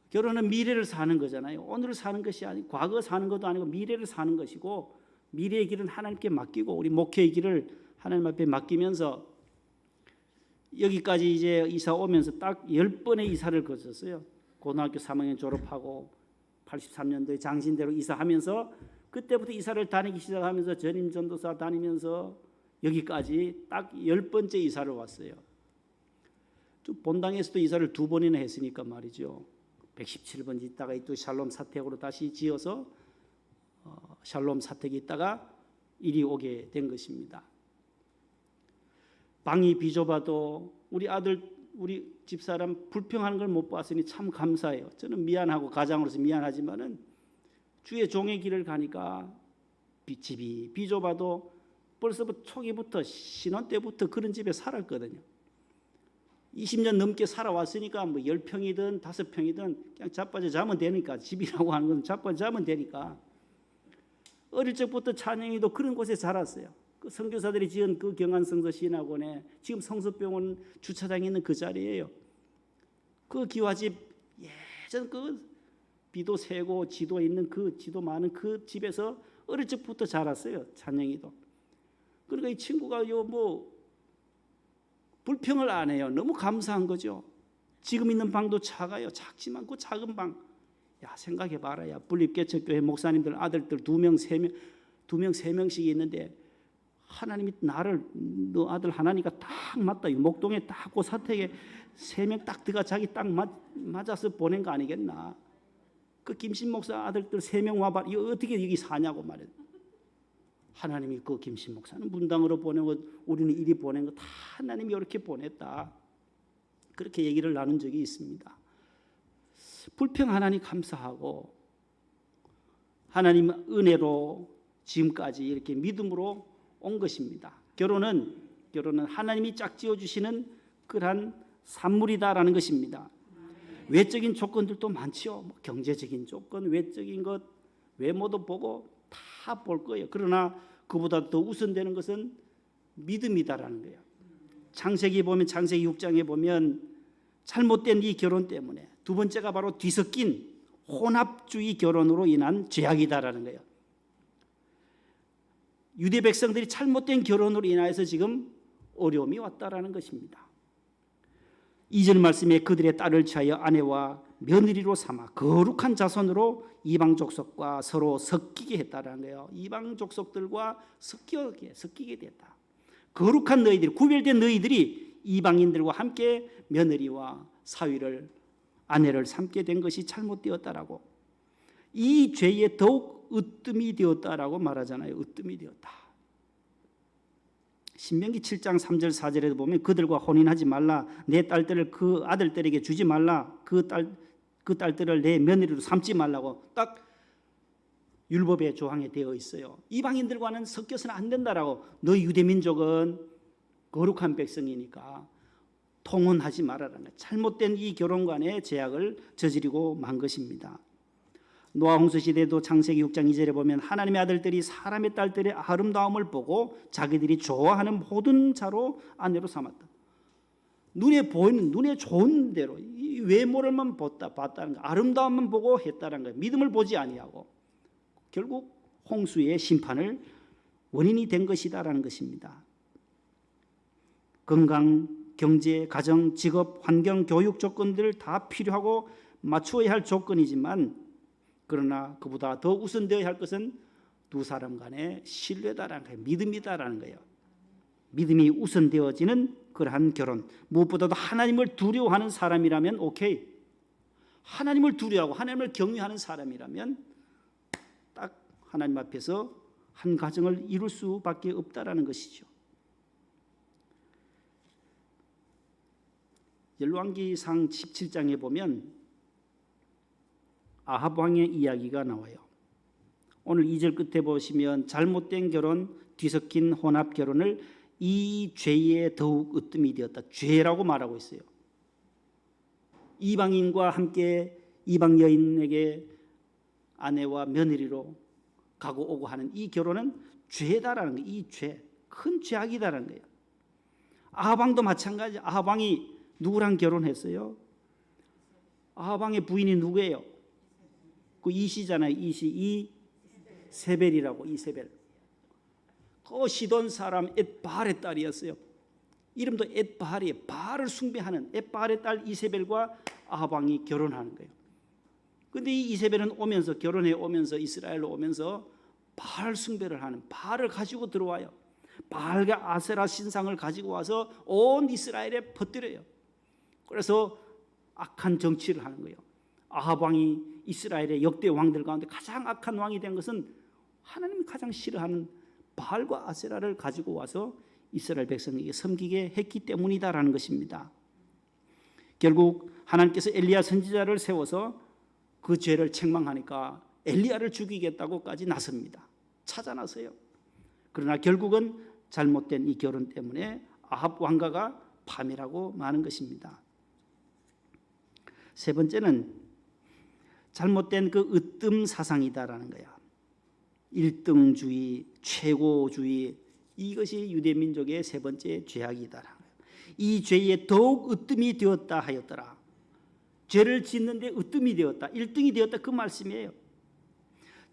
결혼은 미래를 사는 거잖아요. 오늘을 사는 것이 아니고 과거 사는 것도 아니고 미래를 사는 것이고 미래의 길은 하나님께 맡기고 우리 목회의 길을 하나님 앞에 맡기면서 여기까지 이제 이사 오면서 딱 10번의 이사를 거쳤어요. 고등학교 3학년 졸업하고 83년도에 장신대로 이사하면서 그때부터 이사를 다니기 시작하면서 전임 전도사 다니면서 여기까지 딱 10번째 이사를 왔어요. 본당에서도 이사를 2번이나 했으니까 말이죠. 117번 있다가 또 샬롬 사택으로 다시 지어서 샬롬 사택에 있다가 이리 오게 된 것입니다. 방이 비좁아도 우리 아들 우리 집사람 불평하는 걸 못 봤으니 참 감사해요. 저는 미안하고 가장으로서 미안하지만은 주의 종의 길을 가니까 집이 비좁아도 벌써부터 초기부터 신혼 때부터 그런 집에 살았거든요. 20년 넘게 살아왔으니까 뭐 10평이든 5평이든 그냥 자빠져 자면 되니까 집이라고 하는 건 자빠져 자면 되니까 어릴 적부터 찬영이도 그런 곳에 자랐어요. 그 선교사들이 지은 그 경안성서 신학원에 지금 성서병원 주차장에 있는 그 자리예요. 그 기와집 예전 그 비도 새고 지도 있는 그 지도 많은 그 집에서 어릴 적부터 자랐어요. 찬영이도. 그러니까 이 친구가 뭐 불평을 안 해요. 너무 감사한 거죠. 지금 있는 방도 작아요. 작지만 그 작은 방. 야 생각해봐라. 야 분립개척교회 목사님들 아들들 2명 3명 2명 3명씩 있는데 하나님이 나를 너 아들 하나니까 딱 맞다. 목동에 딱 그 사택에 3명 딱 들어가 자기 딱 맞아서 보낸 거 아니겠나. 그 김신 목사 아들들 3명 와봐. 이거 어떻게 여기 사냐고 말이야. 하나님이 그 김신 목사는 문당으로 보낸 것, 우리는 이리 보낸 거 다 하나님이 이렇게 보냈다. 그렇게 얘기를 나눈 적이 있습니다. 불평 하나님 감사하고 하나님 은혜로 지금까지 이렇게 믿음으로 온 것입니다. 결혼은 하나님이 짝지어 주시는 그러한 산물이다라는 것입니다. 외적인 조건들도 많죠. 뭐 경제적인 조건, 외적인 것, 외모도 보고 다 볼 거예요. 그러나 그보다 더 우선되는 것은 믿음이다라는 거예요. 창세기 6장에 보면 잘못된 이 결혼 때문에 두 번째가 바로 뒤섞인 혼합주의 결혼으로 인한 죄악이다라는 거예요. 유대 백성들이 잘못된 결혼으로 인하여서 지금 어려움이 왔다라는 것입니다. 2절 말씀에 그들의 딸을 취하여 아내와 며느리로 삼아 거룩한 자손으로 이방 족속과 서로 섞이게 했다라는 거예요. 이방 족속들과 섞이게 됐다. 거룩한 너희들이, 구별된 너희들이 이방인들과 함께 며느리와 사위를, 아내를 삼게 된 것이 잘못되었다라고, 이 죄에 더욱 으뜸이 되었다라고 말하잖아요. 으뜸이 되었다. 신명기 7장 3절 4절에도 보면 그들과 혼인하지 말라, 내 딸들을 그 아들들에게 주지 말라, 그 딸들을 내 며느리로 삼지 말라고 딱 율법의 조항에 되어 있어요. 이방인들과는 섞여서는 안 된다라고. 너희 유대민족은 거룩한 백성이니까 통혼하지 말아라는 거예요. 잘못된 이 결혼관의 제약을 저지르고 만 것입니다. 노아 홍수 시대도 창세기 6장 2절에 보면 하나님의 아들들이 사람의 딸들의 아름다움을 보고 자기들이 좋아하는 모든 자로 아내로 삼았다. 눈에 보이는, 눈에 좋은 대로 이 외모를만 봤다는 거, 아름다움만 보고 했다는 거예요. 믿음을 보지 아니하고 결국 홍수의 심판을 원인이 된 것이다라는 것입니다. 건강, 경제, 가정, 직업, 환경, 교육 조건들 다 필요하고 맞추어야 할 조건이지만, 그러나 그보다 더 우선되어야 할 것은 두 사람 간의 신뢰다라는 거예요. 믿음이다라는 거예요. 믿음이 우선되어지는 그러한 결혼, 무엇보다도 하나님을 두려워하는 사람이라면 오케이. 하나님을 두려워하고 하나님을 경외하는 사람이라면 딱 하나님 앞에서 한 가정을 이룰 수밖에 없다라는 것이죠. 열왕기상 17장에 보면 아합 왕의 이야기가 나와요. 오늘 2절 끝에 보시면 잘못된 결혼, 뒤섞인 혼합 결혼을 이 죄에 더욱 으뜸이 되었다. 죄라고 말하고 있어요. 이방인과 함께 이방 여인에게 아내와 며느리로 가고 오고 하는 이 결혼은 죄다라는 거예요. 이 죄, 큰 죄악이다라는 거예요. 아합 왕도 마찬가지. 아합 왕이 누구랑 결혼했어요? 아합 왕의 부인이 누구예요? 그 이시잖아요. 이세벨이라고. 이세벨. 그 시돈 사람 엣바알의 딸이었어요. 이름도 엣바알이에요. 바알을 숭배하는 엣바알의 딸 이세벨과 아합 왕이 결혼하는 거예요. 근데 이 이세벨은 오면서, 결혼해 오면서, 이스라엘로 오면서 바알 숭배를 하는, 바알을 가지고 들어와요. 바알과 아세라 신상을 가지고 와서 온 이스라엘에 퍼뜨려요. 그래서 악한 정치를 하는 거예요. 아합 왕이 이스라엘의 역대 왕들 가운데 가장 악한 왕이 된 것은 하나님이 가장 싫어하는 바알과 아세라를 가지고 와서 이스라엘 백성에게 섬기게 했기 때문이다라는 것입니다. 결국 하나님께서 엘리야 선지자를 세워서 그 죄를 책망하니까 엘리야를 죽이겠다고까지 나섭니다. 찾아 나서요. 그러나 결국은 잘못된 이 결혼 때문에 아합 왕가가 파멸하고 마는 것입니다. 세 번째는 잘못된 그 으뜸 사상이다라는 거야. 1등주의, 최고주의, 이것이 유대민족의 세 번째 죄악이다라는 거야. 이 죄에 더욱 으뜸이 되었다 하였더라. 죄를 짓는데 으뜸이 되었다, 1등이 되었다, 그 말씀이에요.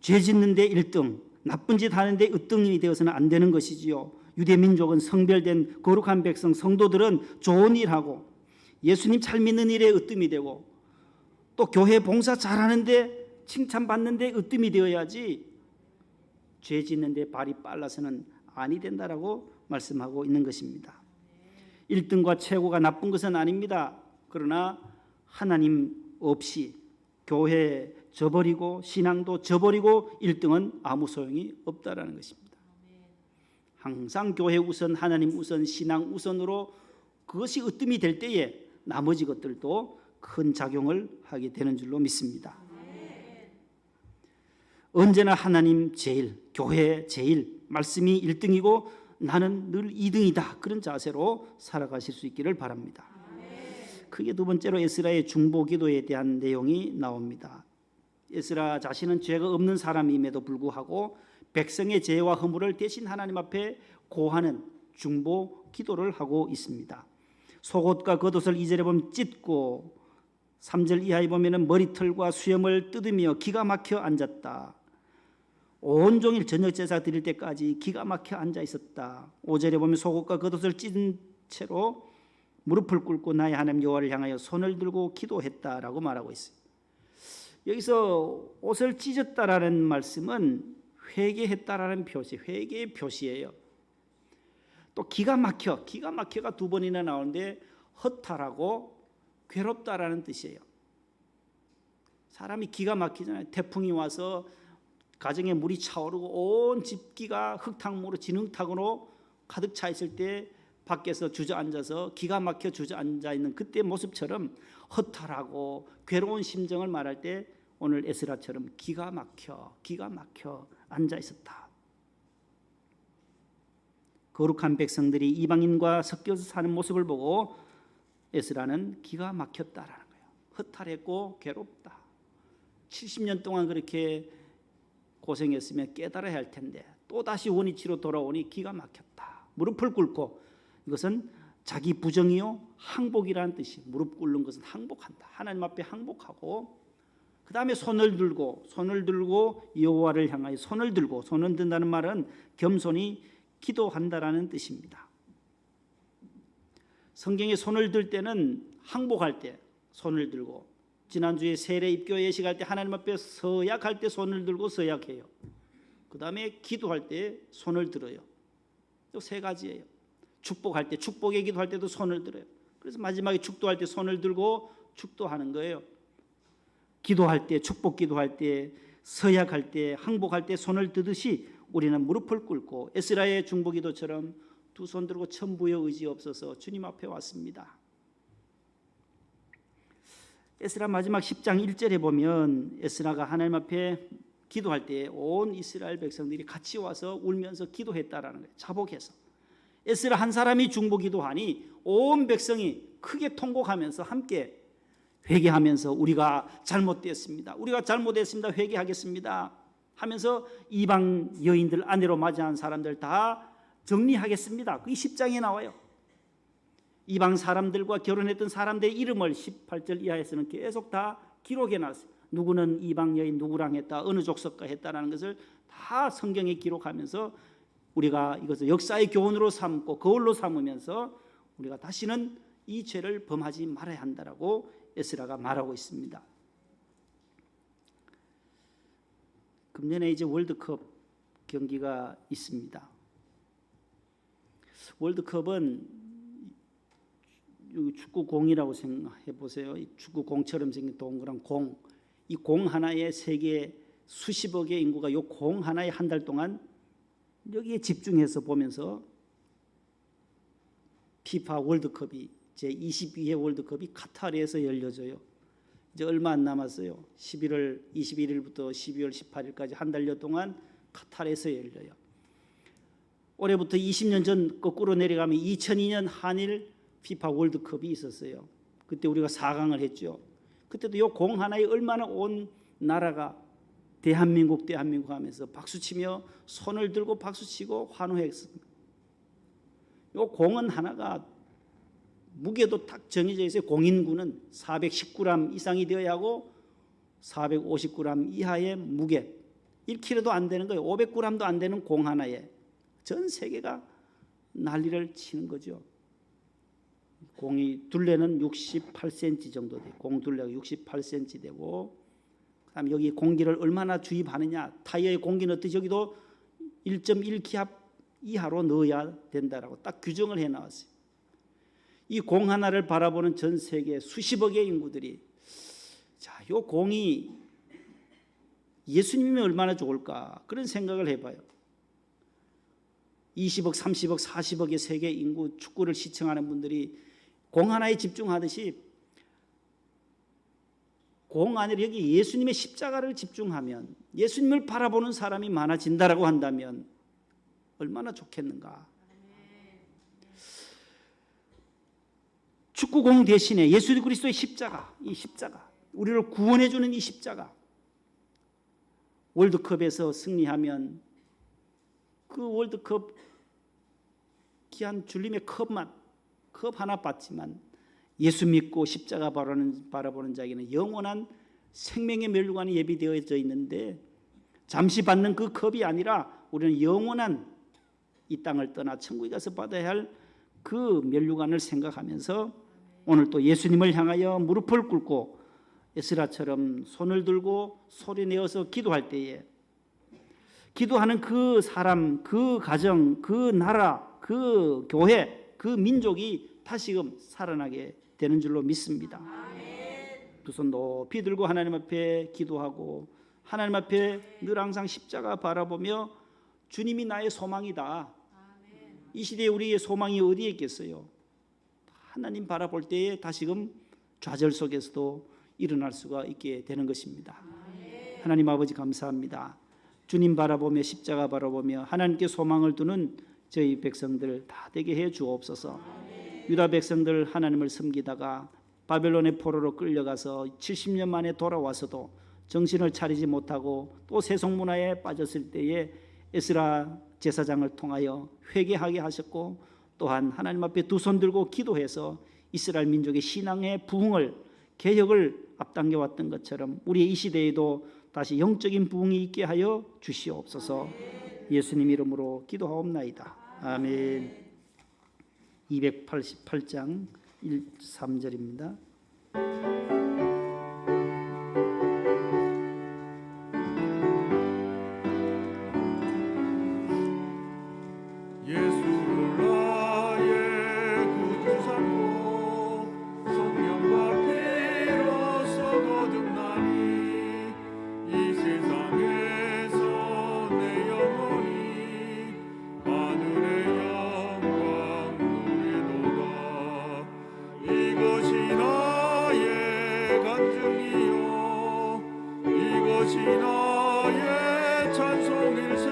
죄 짓는데 1등, 나쁜 짓 하는데 으뜸이 되어서는 안 되는 것이지요. 유대민족은 성별된 거룩한 백성, 성도들은 좋은 일하고 예수님 잘 믿는 일에 으뜸이 되고 또 교회 봉사 잘하는데 칭찬받는데 으뜸이 되어야지 죄 짓는데 발이 빨라서는 아니 된다라고 말씀하고 있는 것입니다. 1등과 최고가 나쁜 것은 아닙니다. 그러나 하나님 없이 교회 저버리고 신앙도 저버리고 1등은 아무 소용이 없다라는 것입니다. 항상 교회 우선, 하나님 우선, 신앙 우선으로 그것이 으뜸이 될 때에 나머지 것들도 큰 작용을 하게 되는 줄로 믿습니다. 언제나 하나님 제일, 교회 제일, 말씀이 1등이고 나는 늘 2등이다. 그런 자세로 살아가실 수 있기를 바랍니다. 크게 두 번째로 에스라의 중보 기도에 대한 내용이 나옵니다. 에스라 자신은 죄가 없는 사람임에도 불구하고 백성의 죄와 허물을 대신 하나님 앞에 고하는 중보 기도를 하고 있습니다. 속옷과 겉옷을 2절에 보면 찢고 3절 이하에 보면 머리털과 수염을 뜯으며 기가 막혀 앉았다. 온종일 저녁 제사 드릴 때까지 기가 막혀 앉아 있었다. 5절에 보면 속옷과 겉옷을 찢은 채로 무릎을 꿇고 나의 하나님 여호와를 향하여 손을 들고 기도했다라고 말하고 있어요. 여기서 옷을 찢었다라는 말씀은 회개했다라는 표시, 회개의 표시예요. 또 기가 막혀가 두 번이나 나오는데 허탈하고 괴롭다라는 뜻이에요. 사람이 기가 막히잖아요. 태풍이 와서 가정에 물이 차오르고 온 집기가 흙탕물로 진흙탕으로 가득 차 있을 때 밖에서 주저앉아서 기가 막혀 주저앉아 있는 그때 모습처럼 허탈하고 괴로운 심정을 말할 때 오늘 에스라처럼 기가 막혀 앉아 있었다. 거룩한 백성들이 이방인과 섞여서 사는 모습을 보고 에스라는 기가 막혔다라는 거예요. 허탈했고 괴롭다. 70년 동안 그렇게 고생했으면 깨달아야 할 텐데 또다시 원위치로 돌아오니 기가 막혔다. 무릎을 꿇고, 이것은 자기 부정이요 항복이라는 뜻이, 무릎 꿇는 것은 항복한다. 하나님 앞에 항복하고 그 다음에 손을 들고 여호와를 향하여 손을 든다는 말은 겸손히 기도한다라는 뜻입니다. 성경에 손을 들 때는 항복할 때 손을 들고, 지난주에 세례 입교 예식할 때 하나님 앞에 서약할 때 손을 들고 서약해요. 그 다음에 기도할 때 손을 들어요. 또 세 가지예요. 축복할 때, 축복의 기도할 때도 손을 들어요. 그래서 마지막에 축도할 때 손을 들고 축도하는 거예요. 기도할 때, 축복 기도할 때, 서약할 때, 항복할 때 손을 드듯이 우리는 무릎을 꿇고 에스라의 중보 기도처럼 두 손 들고 천부의 의지 없어서 주님 앞에 왔습니다. 에스라 마지막 10장 1절에 보면 에스라가 하나님 앞에 기도할 때 온 이스라엘 백성들이 같이 와서 울면서 기도했다라는 거예요. 자복해서. 에스라 한 사람이 중보 기도하니 온 백성이 크게 통곡하면서 함께 회개하면서 우리가 잘못됐습니다. 회개하겠습니다 하면서 이방 여인들 아내로 맞이한 사람들 다 정리하겠습니다. 그게 10장에 나와요. 이방 사람들과 결혼했던 사람들의 이름을 18절 이하에서는 계속 다 기록해 놨어요. 누구는 이방 여인 누구랑 했다, 어느 족속과 했다라는 것을 다 성경에 기록하면서 우리가 이것을 역사의 교훈으로 삼고 거울로 삼으면서 우리가 다시는 이 죄를 범하지 말아야 한다라고 에스라가 말하고 있습니다. 금년에 이제 월드컵 경기가 있습니다. 월드컵은 축구공이라고 생각해 보세요. 축구공처럼 생긴 동그란 공. 이 공 하나에 세계 수십억의 인구가 이 공 하나에 한 달 동안 여기에 집중해서 보면서 피파 월드컵이 제22회 월드컵이 카타르에서 열려져요. 이제 얼마 안 남았어요. 11월 21일부터 12월 18일까지 한 달여 동안 카타르에서 열려요. 올해부터 20년 전 거꾸로 내려가면 2002년 한일 피파 월드컵이 있었어요. 그때 우리가 4강을 했죠. 그때도 이 공 하나에 얼마나 온 나라가 대한민국 하면서 박수치며 손을 들고 박수치고 환호했습니다. 이 공은 하나가 무게도 딱 정해져 있어요. 공인구는 419g 이상이 되어야 하고 450g 이하의 무게, 1kg도 안 되는 거예요. 500g도 안 되는 공 하나에 전 세계가 난리를 치는 거죠. 공이 둘레는 68cm 정도 돼요. 공 둘레가 68cm 되고, 그다음 여기 공기를 얼마나 주입하느냐, 타이어의 공기는 어떻게 여기도 1.1기압 이하로 넣어야 된다라고 딱 규정을 해 나왔어요. 이 공 하나를 바라보는 전 세계 수십억의 인구들이, 자, 이 공이 예수님이면 얼마나 좋을까 그런 생각을 해봐요. 20억, 30억, 40억의 세계 인구 축구를 시청하는 분들이 공 하나에 집중하듯이 공 안에 여기 예수님의 십자가를 집중하면, 예수님을 바라보는 사람이 많아진다라고 한다면 얼마나 좋겠는가. 축구공 대신에 예수 그리스도의 십자가, 이 십자가, 우리를 구원해 주는 이 십자가, 월드컵에서 승리하면 그 월드컵 귀한 주님의 컵 하나 받지만, 예수 믿고 십자가 바라보는 자에게는 영원한 생명의 면류관이 예비되어져 있는데, 잠시 받는 그 컵이 아니라 우리는 영원한 이 땅을 떠나 천국에 가서 받아야 할 그 면류관을 생각하면서 오늘 또 예수님을 향하여 무릎을 꿇고 에스라처럼 손을 들고 소리내어서 기도할 때에, 기도하는 그 사람, 그 가정, 그 나라, 그 교회, 그 민족이 다시금 살아나게 되는 줄로 믿습니다. 두 손 높이 들고 하나님 앞에 기도하고, 하나님 앞에 늘 항상 십자가 바라보며 주님이 나의 소망이다. 이 시대에 우리의 소망이 어디에 있겠어요? 하나님 바라볼 때에 다시금 좌절 속에서도 일어날 수가 있게 되는 것입니다. 하나님 아버지 감사합니다. 주님 바라보며 십자가 바라보며 하나님께 소망을 두는 저희 백성들 다 되게 해 주옵소서. 유다 백성들 하나님을 섬기다가 바벨론의 포로로 끌려가서 70년 만에 돌아와서도 정신을 차리지 못하고 또 세속문화에 빠졌을 때에 에스라 제사장을 통하여 회개하게 하셨고, 또한 하나님 앞에 두 손 들고 기도해서 이스라엘 민족의 신앙의 부흥을, 개혁을 앞당겨 왔던 것처럼 우리의 이 시대에도 다시 영적인 부흥이 있게 하여 주시옵소서. 예수님 이름으로 기도하옵나이다. 아멘. 288장 3절입니다. 예수를 나의 구주 삼고 성령과 피로써 거듭나니 이 세상에서 내 영혼이 하늘의 영광 누리도다. 이것이 나의 간증이요 이것이 나의 찬송일세.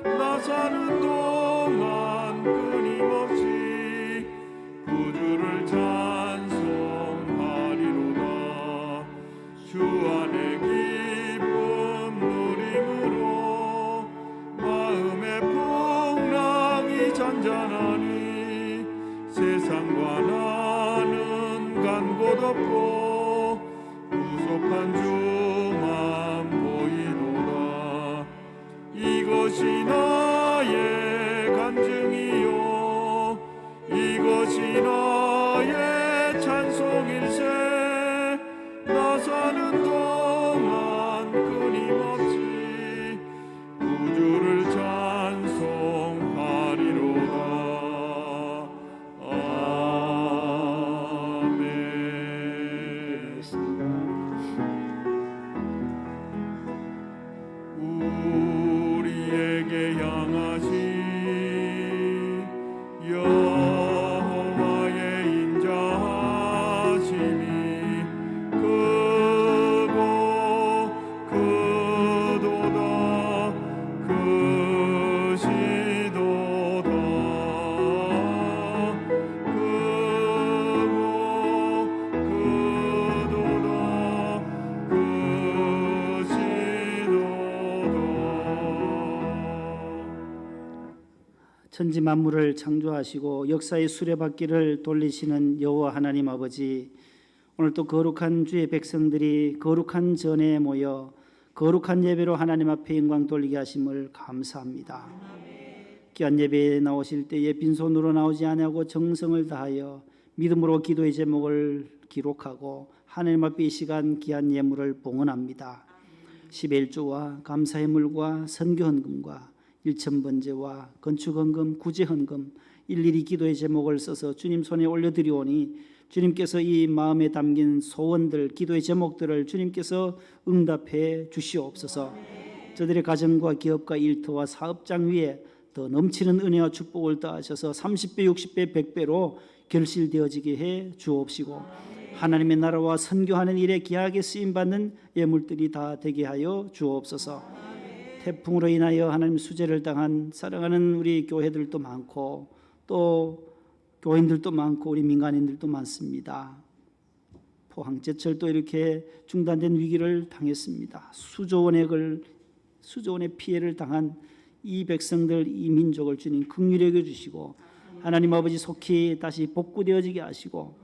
나 사는 동안 끊임없이 구주를 찬송하리로다. 주 안에 기쁨 누림으로 마음의 풍랑이 잔잔하니 세상과 나는 간 곳 없고 구속한 주만 보이도다. 이것이 나의 간증이요 이것이 나의 찬송일세. 나 사는 동안 끊임없이 구주를 찬송하리로다. 아멘. 우리에게 향하신 여호와의 인자하심이 크고 크도다 크시도다. 크고 천지 만물을 창조하시고 역사의 수레바퀴를 돌리시는 여호와 하나님 아버지, 오늘 또 거룩한 주의 백성들이 거룩한 전에 모여 거룩한 예배로 하나님 앞에 영광 돌리게 하심을 감사합니다. 귀한 예배에 나오실 때에 빈손으로 나오지 아니하고 정성을 다하여 믿음으로 기도의 제목을 기록하고 하나님 앞에 이 시간 귀한 예물을 봉헌합니다. 11조와 감사의 물과 선교 헌금과 일천번제와 건축헌금, 구제헌금 일일이 기도의 제목을 써서 주님 손에 올려드리오니 주님께서 이 마음에 담긴 소원들, 기도의 제목들을 주님께서 응답해 주시옵소서. 저들의 가정과 기업과 일터와 사업장 위에 더 넘치는 은혜와 축복을 더하셔서 30배, 60배, 100배로 결실되어지게 해 주옵시고 하나님의 나라와 선교하는 일에 귀하게 쓰임받는 예물들이 다 되게 하여 주옵소서. 태풍으로 인하여 하나님 수재를 당한 사랑하는 우리 교회들도 많고 또 교인들도 많고 우리 민간인들도 많습니다. 포항제철도 이렇게 중단된 위기를 당했습니다. 수조 원의 피해를 당한 이 백성들, 이 민족을 주님 긍휼히 여겨 주시고 하나님 아버지 속히 다시 복구되어지게 하시고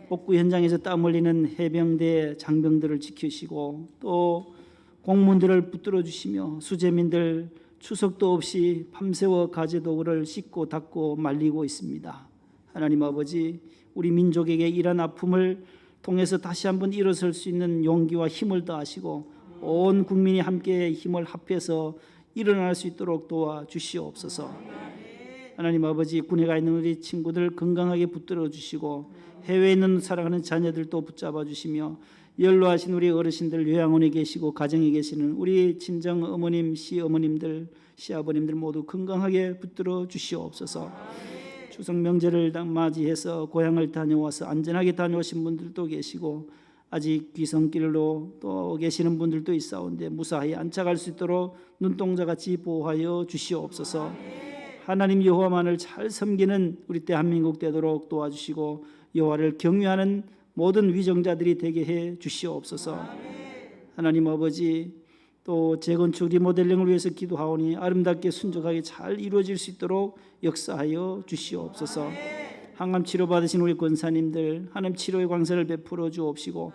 복구 현장에서 땀 흘리는 해병대 장병들을 지키시고 또 공무원들을 붙들어 주시며 수재민들 추석도 없이 밤새워 가재도구를 씻고 닦고 말리고 있습니다. 하나님 아버지 우리 민족에게 이런 아픔을 통해서 다시 한번 일어설 수 있는 용기와 힘을 더하시고 온 국민이 함께 힘을 합해서 일어날 수 있도록 도와주시옵소서. 하나님 아버지 군에 가 있는 우리 친구들 건강하게 붙들어 주시고 해외에 있는 사랑하는 자녀들도 붙잡아 주시며 연로하신 우리 어르신들 요양원에 계시고 가정에 계시는 우리 친정 어머님, 시어머님들, 시아버님들 모두 건강하게 붙들어 주시옵소서. 추석 명절을 맞이해서 고향을 다녀와서 안전하게 다녀오신 분들도 계시고 아직 귀성길로 또 계시는 분들도 있사온데 무사히 안착할 수 있도록 눈동자같이 보호하여 주시옵소서. 하나님 여호와만을 잘 섬기는 우리 대한민국 되도록 도와주시고 여호와를 경외하는 모든 위정자들이 되게 해 주시옵소서. 하나님 아버지 또 재건축 리모델링을 위해서 기도하오니 아름답게 순적하게 잘 이루어질 수 있도록 역사하여 주시옵소서. 항암 치료 받으신 우리 권사님들 하나님 치료의 광선을 베풀어 주옵시고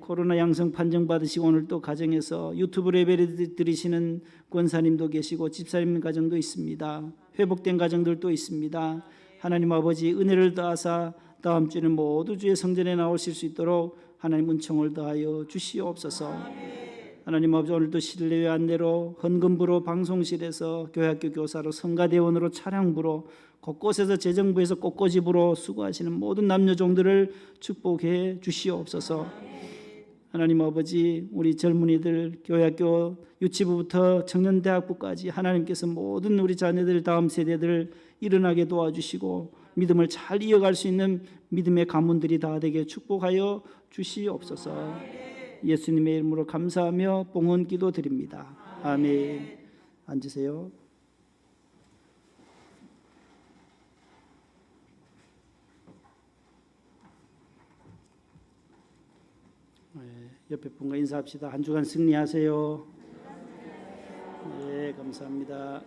코로나 양성 판정 받으시고 오늘 또 가정에서 유튜브 예배를 드리시는 권사님도 계시고 집사님 가정도 있습니다. 회복된 가정들도 있습니다. 하나님 아버지 은혜를 더하사 다음 주에는 모두 주의 성전에 나오실 수 있도록 하나님 은총을 더하여 주시옵소서. 하나님 아버지 오늘도 실내외 안내로 헌금부로 방송실에서 교회학교 교사로 성가대원으로 차량부로 곳곳에서 재정부에서 꽃꽂이부로 수고하시는 모든 남녀 종들을 축복해 주시옵소서. 하나님 아버지 우리 젊은이들 교회학교 유치부부터 청년대학부까지 하나님께서 모든 우리 자녀들 다음 세대들을 일어나게 도와주시고 믿음을 잘 이어갈 수 있는 믿음의 가문들이 다 되게 축복하여 주시옵소서. 예수님의 이름으로 감사하며 봉헌 기도 드립니다. 아멘. 앉으세요. 옆에 분과 인사합시다. 한 주간 승리하세요. 네, 감사합니다.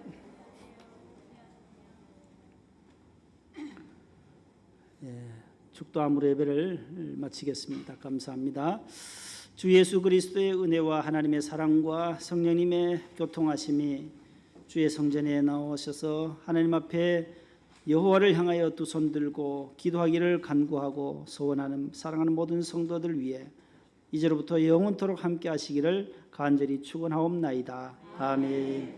축도 아무로 예배를 마치겠습니다. 감사합니다. 주 예수 그리스도의 은혜와 하나님의 사랑과 성령님의 교통하심이 주의 성전에 나오셔서 하나님 앞에 여호와를 향하여 두 손 들고 기도하기를 간구하고 소원하는 사랑하는 모든 성도들 위해 이제로부터 영원토록 함께 하시기를 간절히 축원하옵나이다. 아멘.